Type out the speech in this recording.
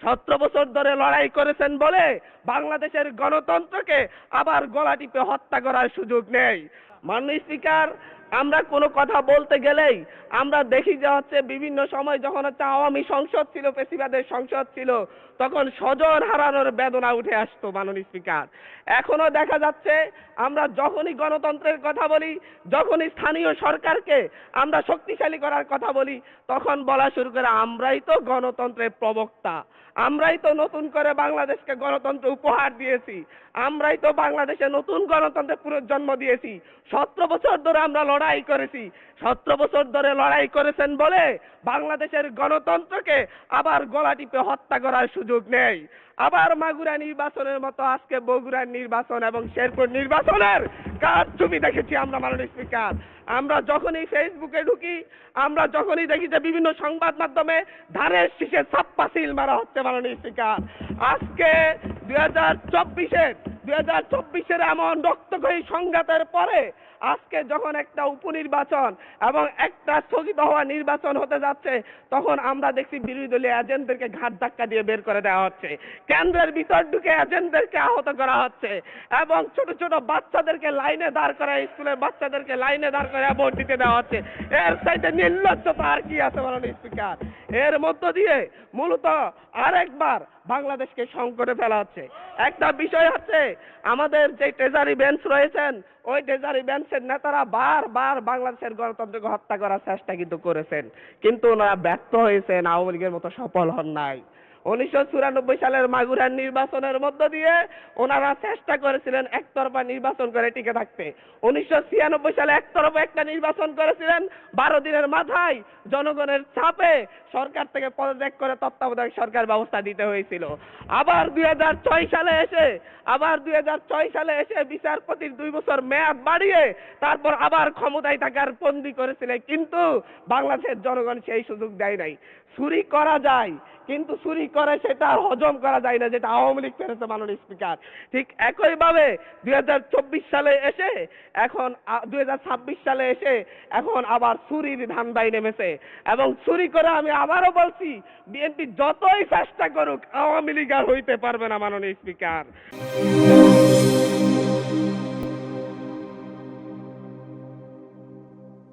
17 বছর ধরে লড়াই করেছেন বলে বাংলাদেশের গণতন্ত্রকে আবার গলা টিপে হত্যা করার সুযোগ নেই। মাননীয় স্পিকার, আমরা কোনো কথা বলতে গেলেই আমরা দেখি যে হচ্ছে বিভিন্ন সময় যখন হচ্ছে আওয়ামী সংসদ ছিল, ফেসিবাদের সংসদ ছিল, তখন স্বজন হারানোর বেদনা উঠে আসতো মাননীয় স্পিকার। এখনো দেখা যাচ্ছে আমরা যখনই গণতন্ত্রের কথা বলি, যখনই স্থানীয় সরকারকে আমরা শক্তিশালী করার কথা বলি, তখন বলা শুরু করে আমরাই তো গণতন্ত্রের প্রবক্তা, আমরাই তো নতুন করে বাংলাদেশকে গণতন্ত্র উপহার দিয়েছি, আমরাই তো বাংলাদেশে নতুন গণতন্ত্রের পুনর্জন্ম দিয়েছি। 17 বছর ধরে আমরা লড়াই করেছি। 17 বছর ধরে লড়াই করেছেন বলে বাংলাদেশের গণতন্ত্রকে আবার গলা টিপে হত্যা করার সুযোগ নেই। আবার মাগুরা নির্বাচনের মতো আজকে বগুড়ার নির্বাচন এবং শেরপুর নির্বাচনের কাজ ছবি দেখেছি আমরা মাননীয় স্পিকার। আমরা যখনই ফেসবুকে ঢুকি, আমরা যখনই দেখি যে বিভিন্ন সংবাদ মাধ্যমে ধানের শীষে ছাপ্পা সিল মারা হচ্ছে মাননীয় স্পিকার। আজকে 2024-এর এমন রক্তক্ষয়ী সংঘাতের পরে আজকে যখন একটা উপনির্বাচন এবং একটা স্থগিত হওয়া নির্বাচন হতে যাচ্ছে, তখন আমরা দেখছি বিরোধী দলীয় এজেন্টদেরকে ঘাট ধাক্কা দিয়ে বের করে দেওয়া হচ্ছে, কেন্দ্রের ভিতর ঢুকে এজেন্টদেরকে আহত করা হচ্ছে এবং ছোট ছোট বাচ্চাদেরকে লাইনে দাঁড় করায়, স্কুলের বাচ্চাদেরকে লাইনে দাঁড় করে ভোট দিতে দেওয়া হচ্ছে। এর চাইতে নির্লজ্জতা আর কি আছে মাননীয় স্পিকার? এর মধ্য দিয়ে মূলত আরেকবার বাংলাদেশকে সংকটে ফেলা হচ্ছে। একটা বিষয় হচ্ছে, আমাদের যে ট্রেজারি বেঞ্চ রয়েছেন, ওই ট্রেজারি বেঞ্চের নেতারা বারবার বাংলাদেশের গণতন্ত্রকে হত্যা করার চেষ্টা কিন্তু করেছেন, কিন্তু ওনারা ব্যর্থ হয়েছেন, আওয়ামী লীগের মতো সফল হন নাই। 1994 সালের মাগুরার নির্বাচনের মধ্য দিয়ে ওনারা চেষ্টা করেছিলেন একতরফা নির্বাচন করে টিকে থাকতে। 1996 সালে একতরফা একটা নির্বাচন করেছিলেন, 12 দিনের মাথায় জনগণের চাপে সরকার থেকে পদত্যাগ করে তত্ত্বাবধায়ক সরকার ব্যবস্থা দিতে হয়েছিল। আবার 2006 সালে এসে বিচারপতির 2 বছর মেয়াদ বাড়িয়ে তারপর আবার ক্ষমতায় থাকার বন্দী করেছিলেন, কিন্তু বাংলাদেশের জনগণ সেই সুযোগ দেয় নাই। চুরি করা যায়, কিন্তু চুরি করে সেটা হজম করা যায় না, যেটা আওয়ামী লীগ করেছে মাননীয় স্পিকার। ঠিক একইভাবে 2024 সালে এসে এখন 2026 সালে এসে এখন আবার চুরির ধান্দায় নেমেছে এবং চুরি করে, আমি আবারও বলছি, বিএনপি যতই চেষ্টা করুক আওয়ামী লীগ আর হইতে পারবে না মাননীয় স্পিকার।